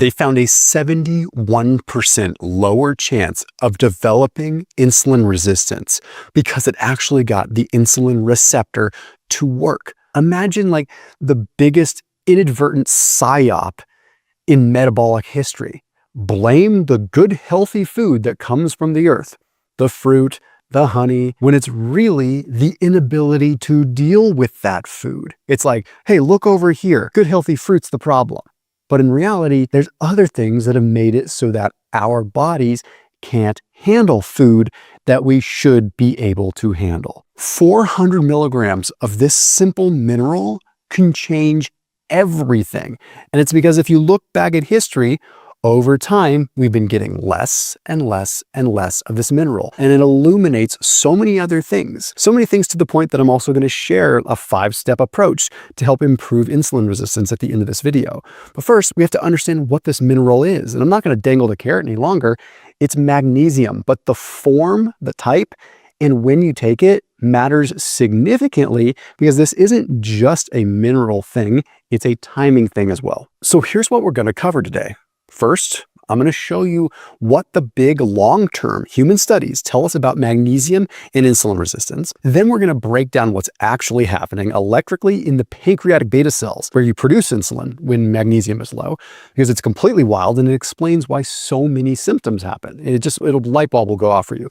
they found a 71% lower chance of developing insulin resistance because it actually got the insulin receptor to work. Imagine like the biggest inadvertent psyop in metabolic history. Blame the good, healthy food that comes from the earth, the fruit, the honey, when it's really the inability to deal with that food. It's like, hey, look over here. Good, healthy fruit's the problem. But in reality, there's other things that have made it so that our bodies can't handle food that we should be able to handle. 400 milligrams of this simple mineral can change everything. And it's because if you look back at history, over time, we've been getting less and less and less of this mineral. And it illuminates so many other things. So many things to the point that I'm also going to share a 5-step approach to help improve insulin resistance at the end of this video. But first, we have to understand what this mineral is. And I'm not going to dangle the carrot any longer. It's magnesium, but the form, the type, and when you take it matters significantly because this isn't just a mineral thing, it's a timing thing as well. So here's what we're going to cover today. First, I'm going to show you what the big long-term human studies tell us about magnesium and insulin resistance. Then we're going to break down what's actually happening electrically in the pancreatic beta cells where you produce insulin when magnesium is low, because it's completely wild and it explains why so many symptoms happen. Light bulb will go off for you.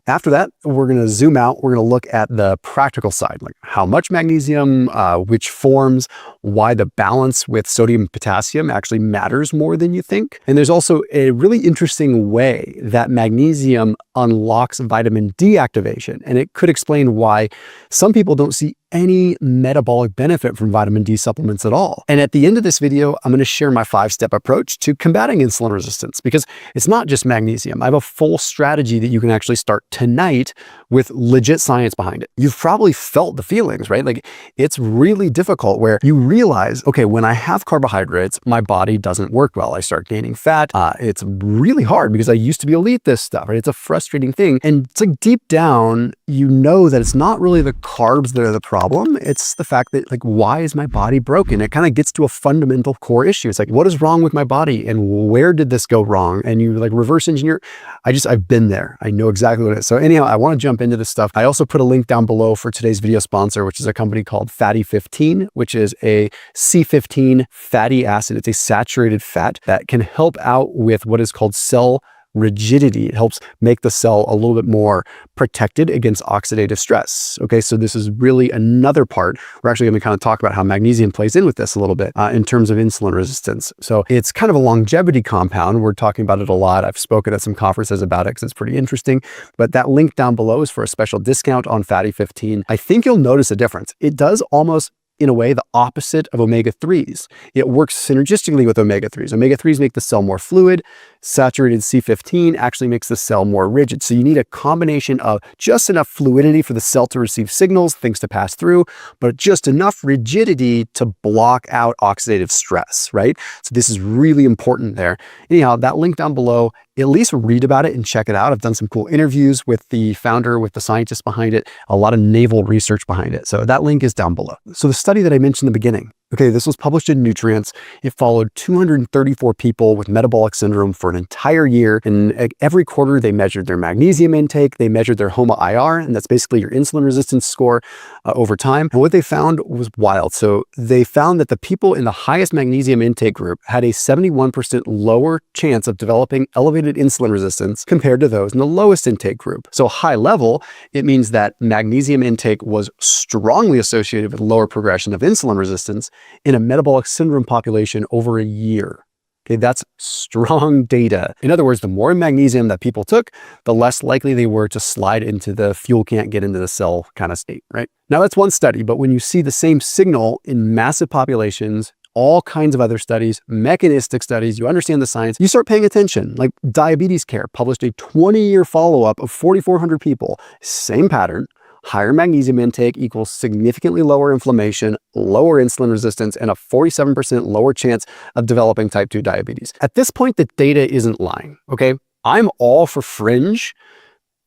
After that, we're going to zoom out. We're going to look at the practical side, like how much magnesium, which forms, why the balance with sodium and potassium actually matters more than you think. And there's also a really interesting way that magnesium unlocks vitamin D activation. And it could explain why some people don't see any metabolic benefit from vitamin D supplements at all. And at the end of this video, I'm going to share my 5-step approach to combating insulin resistance, because it's not just magnesium. I have a full strategy that you can actually start tonight with legit science behind it. You've probably felt the feelings, right? Like it's really difficult where you realize, okay, when I have carbohydrates, my body doesn't work well. I start gaining fat. It's really hard because I used to be able to eat this stuff, right? It's a frustrating thing. And it's like deep down, you know that it's not really the carbs that are the problem. It's the fact that, like, why is my body broken? It kind of gets to a fundamental core issue. It's like, what is wrong with my body and where did this go wrong? And you like reverse engineer. I've been there. I know exactly what it is. So anyhow, I want to jump into this stuff. I also put a link down below for today's video sponsor, which is a company called Fatty 15, which is a C15 fatty acid. It's a saturated fat that can help out with what is called cell rigidity. It helps make the cell a little bit more protected against oxidative stress. Okay, so this is really another part. We're actually going to kind of talk about how magnesium plays in with this a little bit in terms of insulin resistance. So it's kind of a longevity compound. We're talking about it a lot. I've spoken at some conferences about it because it's pretty interesting. But that link down below is for a special discount on Fatty 15. I think you'll notice a difference. It does almost, in a way, the opposite of omega-3s. It works synergistically with omega-3s. Omega-3s make the cell more fluid. Saturated C15 actually makes the cell more rigid. So you need a combination of just enough fluidity for the cell to receive signals, things to pass through, but just enough rigidity to block out oxidative stress, right? So this is really important there. Anyhow, that link down below, at least read about it and check it out. I've done some cool interviews with the founder, with the scientists behind it, a lot of naval research behind it. So that link is down below. So the study that I mentioned in the beginning, okay, this was published in Nutrients. It followed 234 people with metabolic syndrome for an entire year. And every quarter, they measured their magnesium intake. They measured their HOMA-IR, and that's basically your insulin resistance score over time. And what they found was wild. So they found that the people in the highest magnesium intake group had a 71% lower chance of developing elevated insulin resistance compared to those in the lowest intake group. So high level, it means that magnesium intake was strongly associated with lower progression of insulin resistance in a metabolic syndrome population over a year. Okay, that's strong data. In other words, the more magnesium that people took, the less likely they were to slide into the fuel can't get into the cell kind of state, right? Now that's one study, but when you see the same signal in massive populations, all kinds of other studies, mechanistic studies, you understand the science, you start paying attention. Like Diabetes Care published a 20-year follow-up of 4,400 people, same pattern. Higher magnesium intake equals significantly lower inflammation, lower insulin resistance, and a 47% lower chance of developing type 2 diabetes. At this point, the data isn't lying, okay? I'm all for fringe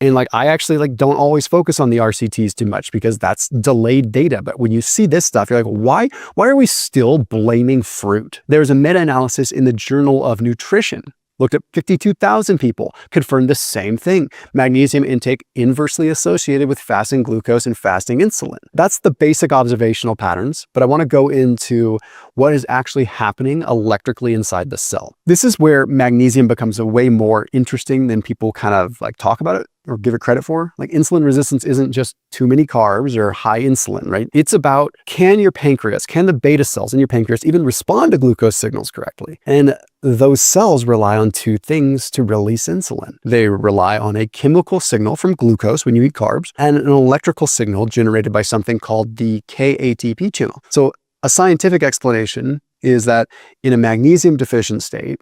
And like, I actually like don't always focus on the RCTs too much because that's delayed data. But when you see this stuff, you're like, why are we still blaming fruit? There's a meta-analysis in the Journal of Nutrition, looked at 52,000 people, confirmed the same thing. Magnesium intake inversely associated with fasting glucose and fasting insulin. That's the basic observational patterns, but I want to go into what is actually happening electrically inside the cell. This is where magnesium becomes a way more interesting than people kind of like talk about it or give it credit for. Like, insulin resistance isn't just too many carbs or high insulin, right? It's about, can the beta cells in your pancreas even respond to glucose signals correctly? And those cells rely on two things to release insulin. They rely on a chemical signal from glucose when you eat carbs and an electrical signal generated by something called the KATP channel. So a scientific explanation is that in a magnesium deficient state,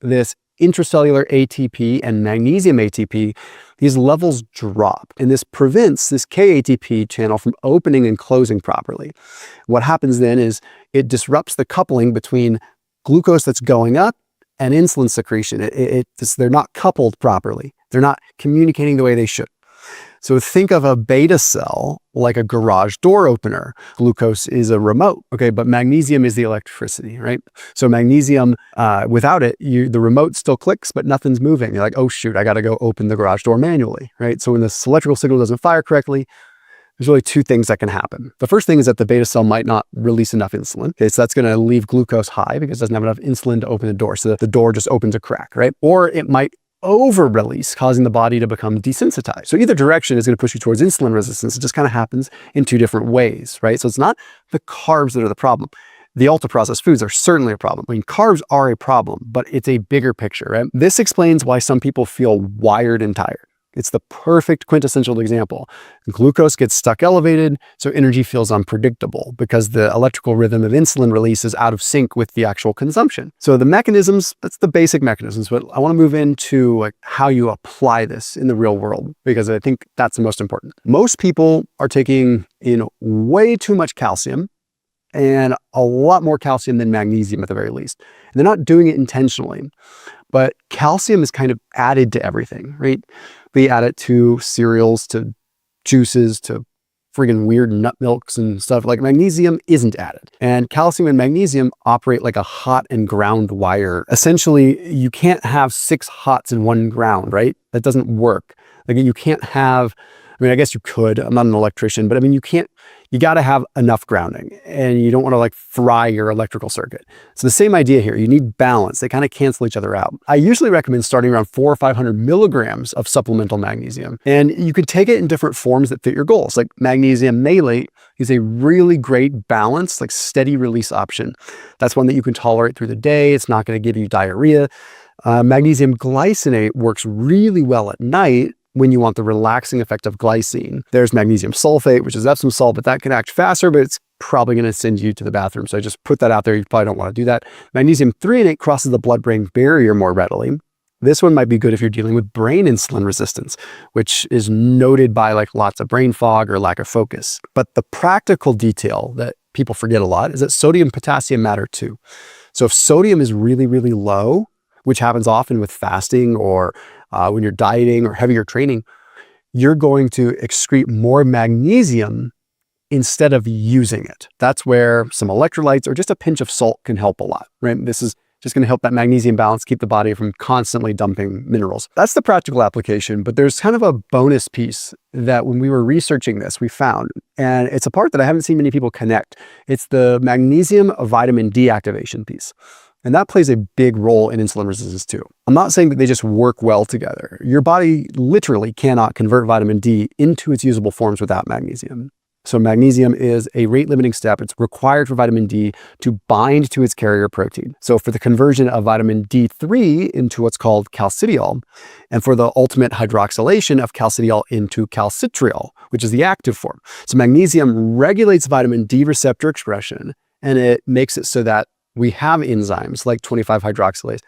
this intracellular ATP and magnesium ATP, these levels drop, and this prevents this KATP channel from opening and closing properly. What happens then is it disrupts the coupling between glucose that's going up and insulin secretion. They're not coupled properly. They're not communicating the way they should. So think of a beta cell like a garage door opener. Glucose is a remote, okay, but magnesium is the electricity, right? So magnesium, without it, the remote still clicks, but nothing's moving. You're like, oh shoot, I gotta go open the garage door manually, right? So when this electrical signal doesn't fire correctly, there's really two things that can happen. The first thing is that the beta cell might not release enough insulin. Okay, so that's gonna leave glucose high because it doesn't have enough insulin to open the door. So the door just opens a crack, right? Or it might over-release, causing the body to become desensitized. So either direction is going to push you towards insulin resistance. It just kind of happens in two different ways, right? So it's not the carbs that are the problem. The ultra-processed foods are certainly a problem. I mean, carbs are a problem, but it's a bigger picture, right? This explains why some people feel wired and tired. It's the perfect quintessential example. Glucose gets stuck elevated, so energy feels unpredictable because the electrical rhythm of insulin release is out of sync with the actual consumption. So the mechanisms, that's the basic mechanisms, but I want to move into like how you apply this in the real world, because I think that's the most important. Most people are taking in way too much calcium, and a lot more calcium than magnesium at the very least. And they're not doing it intentionally, but calcium is kind of added to everything, right? We add it to cereals, to juices, to friggin' weird nut milks and stuff. Like, magnesium isn't added. And calcium and magnesium operate like a hot and ground wire. Essentially, you can't have 6 hots in one ground, right? That doesn't work. Like, you can't have, I mean, I guess you could, I'm not an electrician, but I mean, you got to have enough grounding, and you don't want to like fry your electrical circuit. So the same idea here, you need balance. They kind of cancel each other out. I usually recommend starting around 400 or 500 milligrams of supplemental magnesium, and you could take it in different forms that fit your goals. Like magnesium malate is a really great balanced, like steady release option. That's one that you can tolerate through the day. It's not going to give you diarrhea. Magnesium glycinate works really well at night when you want the relaxing effect of glycine. There's magnesium sulfate, which is Epsom salt, but that can act faster, but it's probably going to send you to the bathroom. So I just put that out there. You probably don't want to do that. Magnesium threonate crosses the blood-brain barrier more readily. This one might be good if you're dealing with brain insulin resistance, which is noted by like lots of brain fog or lack of focus. But the practical detail that people forget a lot is that sodium and potassium matter too. So if sodium is really, really low, which happens often with fasting or when you're dieting or heavier training, you're going to excrete more magnesium instead of using it. That's where some electrolytes or just a pinch of salt can help a lot, right? This is just going to help that magnesium balance, keep the body from constantly dumping minerals. That's the practical application, but there's kind of a bonus piece that when we were researching this, we found, and it's a part that I haven't seen many people connect. It's the magnesium vitamin D activation piece. And that plays a big role in insulin resistance too. I'm not saying that they just work well together. Your body literally cannot convert vitamin D into its usable forms without magnesium. So magnesium is a rate-limiting step. It's required for vitamin D to bind to its carrier protein. So for the conversion of vitamin D3 into what's called calcidiol, and for the ultimate hydroxylation of calcidiol into calcitriol, which is the active form. So magnesium regulates vitamin D receptor expression, and it makes it so that we have enzymes like 25-hydroxylase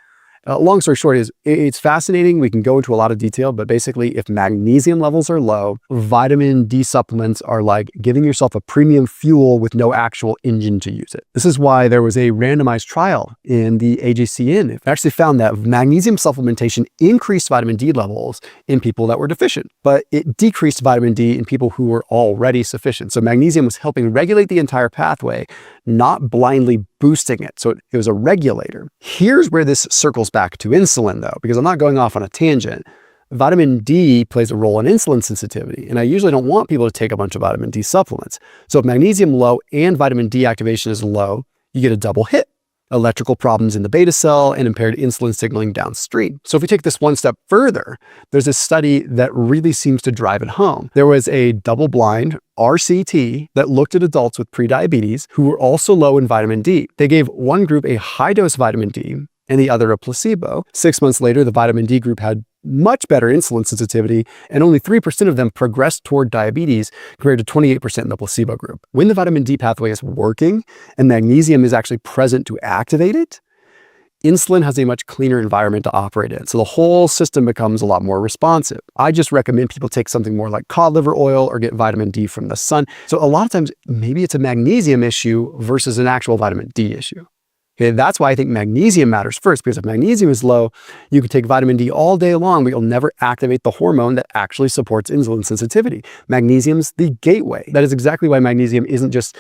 Long story short is it's fascinating. We can go into a lot of detail, but basically if magnesium levels are low, vitamin D supplements are like giving yourself a premium fuel with no actual engine to use it. This is why there was a randomized trial in the AJCN. It actually found that magnesium supplementation increased vitamin D levels in people that were deficient, but it decreased vitamin D in people who were already sufficient. So magnesium was helping regulate the entire pathway, not blindly boosting it. So it was a regulator. Here's where this circles back to insulin though, because I'm not going off on a tangent. Vitamin D plays a role in insulin sensitivity, and I usually don't want people to take a bunch of vitamin D supplements. So if magnesium low and vitamin D activation is low, you get a double hit. Electrical problems in the beta cell and impaired insulin signaling downstream. So if we take this one step further, there's a study that really seems to drive it home. There was a double-blind RCT that looked at adults with prediabetes who were also low in vitamin D. They gave one group a high-dose vitamin D and the other a placebo. 6 months later, the vitamin D group had much better insulin sensitivity, and only 3% of them progressed toward diabetes compared to 28% in the placebo group. When the vitamin D pathway is working and magnesium is actually present to activate it, insulin has a much cleaner environment to operate in. So the whole system becomes a lot more responsive. I just recommend people take something more like cod liver oil or get vitamin D from the sun. So a lot of times, maybe it's a magnesium issue versus an actual vitamin D issue. Okay, that's why I think magnesium matters first, because if magnesium is low, you can take vitamin D all day long, but you'll never activate the hormone that actually supports insulin sensitivity. Magnesium's the gateway. That is exactly why magnesium isn't just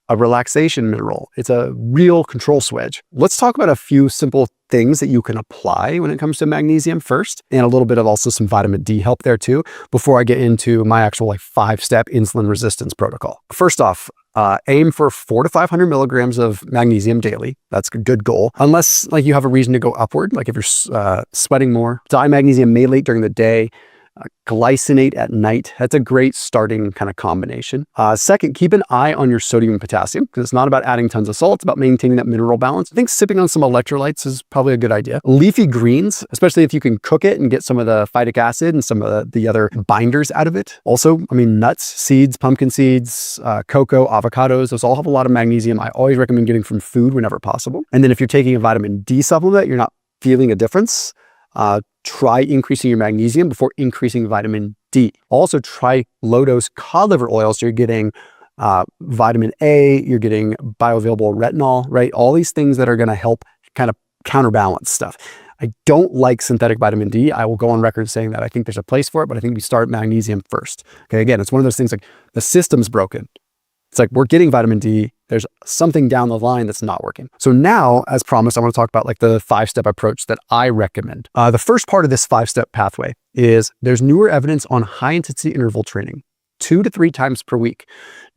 a relaxation mineral. It's a real control switch. Let's talk about a few simple things that you can apply when it comes to magnesium first, and a little bit of also some vitamin D help there too, before I get into my actual 5-step insulin resistance protocol. First off, aim for 400 to 500 milligrams of magnesium daily. That's a good goal. Unless you have a reason to go upward, like if you're sweating more. Dimagnesium malate during the day, glycinate at night. That's a great starting kind of combination. Second, keep an eye on your sodium and potassium, because it's not about adding tons of salt, it's about maintaining that mineral balance. I think sipping on some electrolytes is probably a good idea. Leafy greens, especially if you can cook it and get some of the phytic acid and some of the other binders out of it. Also, nuts, seeds, pumpkin seeds, cocoa, avocados, those all have a lot of magnesium. I always recommend getting from food whenever possible. And then if you're taking a vitamin D supplement, you're not feeling a difference, try increasing your magnesium before increasing vitamin D. Also try low-dose cod liver oil, so you're getting vitamin A, you're getting bioavailable retinol, right? All these things that are going to help kind of counterbalance stuff. I don't like synthetic vitamin D. I will go on record saying that I think there's a place for it, but I think we start magnesium first. Okay, again, it's one of those things like the system's broken. It's like we're getting vitamin D. There's something down the line that's not working. So now, as promised, I want to talk about the 5-step approach that I recommend. The first part of this 5-step pathway is there's newer evidence on high-intensity interval training, 2 to 3 times per week,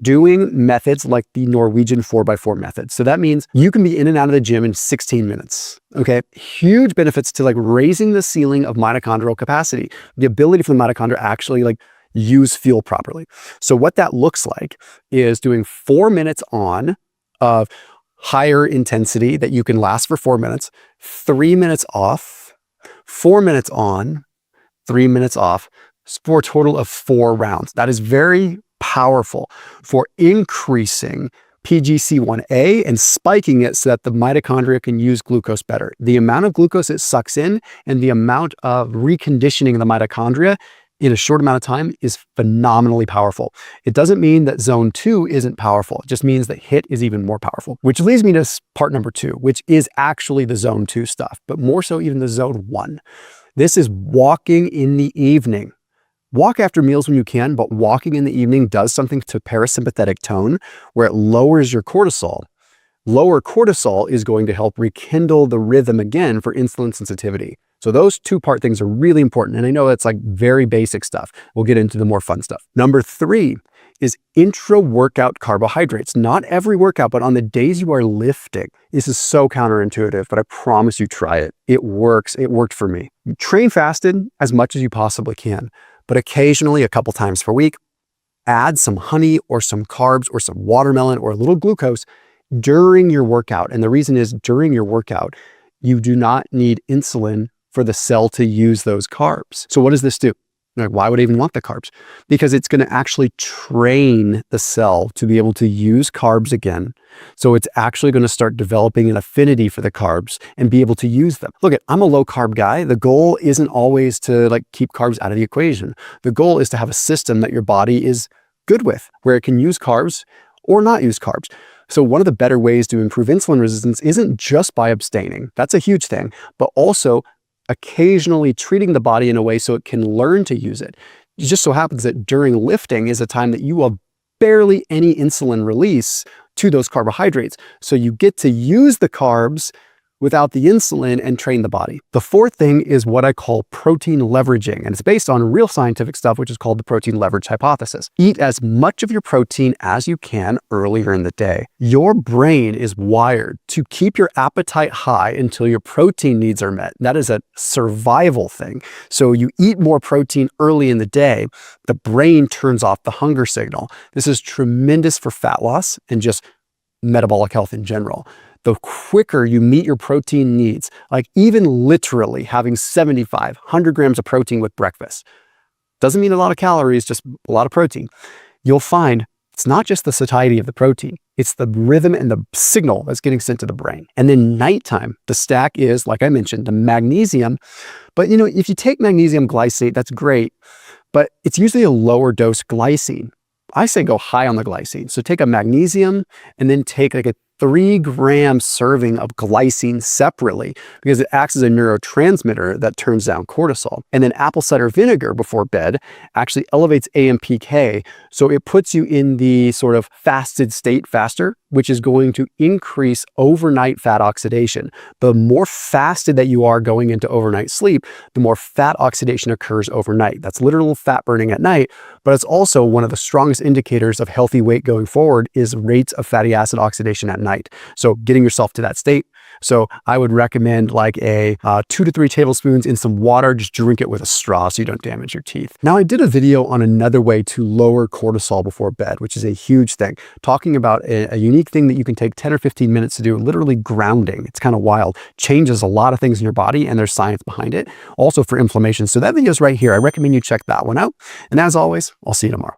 doing methods like the Norwegian 4x4 method. So that means you can be in and out of the gym in 16 minutes. Okay, huge benefits to raising the ceiling of mitochondrial capacity, the ability for the mitochondria actually use fuel properly. So what that looks like is doing 4 minutes on of higher intensity that you can last for 4 minutes, 3 minutes off, 4 minutes on, 3 minutes off, for a total of 4 rounds. That is very powerful for increasing PGC1A and spiking it so that the mitochondria can use glucose better. The amount of glucose it sucks in and the amount of reconditioning the mitochondria in a short amount of time is phenomenally powerful. It doesn't mean that zone 2 isn't powerful. It just means that HIIT is even more powerful, which leads me to part number 2, which is actually the zone 2 stuff, but more so even the zone 1. This is walking in the evening. Walk after meals when you can, but walking in the evening does something to parasympathetic tone where it lowers your cortisol. Lower cortisol is going to help rekindle the rhythm again for insulin sensitivity. So those 2-part things are really important. And I know it's very basic stuff. We'll get into the more fun stuff. Number 3 is intra-workout carbohydrates. Not every workout, but on the days you are lifting. This is so counterintuitive, but I promise you try it. It works. It worked for me. Train fasted as much as you possibly can, but occasionally a couple times per week, add some honey or some carbs or some watermelon or a little glucose during your workout. And the reason is during your workout, you do not need insulin for the cell to use those carbs. So what does this do? Like, why would I even want the carbs? Because it's going to actually train the cell to be able to use carbs again. So it's actually going to start developing an affinity for the carbs and be able to use them. Look, I'm a low carb guy. The goal isn't always to like keep carbs out of the equation. The goal is to have a system that your body is good with, where it can use carbs or not use carbs. So one of the better ways to improve insulin resistance isn't just by abstaining. That's a huge thing, but also occasionally treating the body in a way so it can learn to use it. It just so happens that during lifting is a time that you have barely any insulin release to those carbohydrates. So you get to use the carbs without the insulin and train the body. The fourth thing is what I call protein leveraging, and it's based on real scientific stuff, which is called the protein leverage hypothesis. Eat as much of your protein as you can earlier in the day. Your brain is wired to keep your appetite high until your protein needs are met. That is a survival thing. So you eat more protein early in the day, the brain turns off the hunger signal. This is tremendous for fat loss and just metabolic health in general. The quicker you meet your protein needs, like even literally having 75, 100 grams of protein with breakfast, doesn't mean a lot of calories, just a lot of protein. You'll find it's not just the satiety of the protein, it's the rhythm and the signal that's getting sent to the brain. And then nighttime, the stack is, like I mentioned, the magnesium. But if you take magnesium glycate, that's great, but it's usually a lower dose glycine. I say go high on the glycine. So take a magnesium and then take like a 3-gram serving of glycine separately because it acts as a neurotransmitter that turns down cortisol. And then apple cider vinegar before bed actually elevates AMPK. So it puts you in the sort of fasted state faster, which is going to increase overnight fat oxidation. The more fasted that you are going into overnight sleep, the more fat oxidation occurs overnight. That's literal fat burning at night, but it's also one of the strongest indicators of healthy weight going forward is rates of fatty acid oxidation at night. So getting yourself to that state. So I would recommend like a 2 to 3 tablespoons in some water. Just drink it with a straw so you don't damage your teeth. Now, I did a video on another way to lower cortisol before bed, which is a huge thing, talking about a unique thing that you can take 10 or 15 minutes to do, literally grounding. It's kind of wild. Changes a lot of things in your body and there's science behind it. Also for inflammation. So that video is right here. I recommend you check that one out. And as always, I'll see you tomorrow.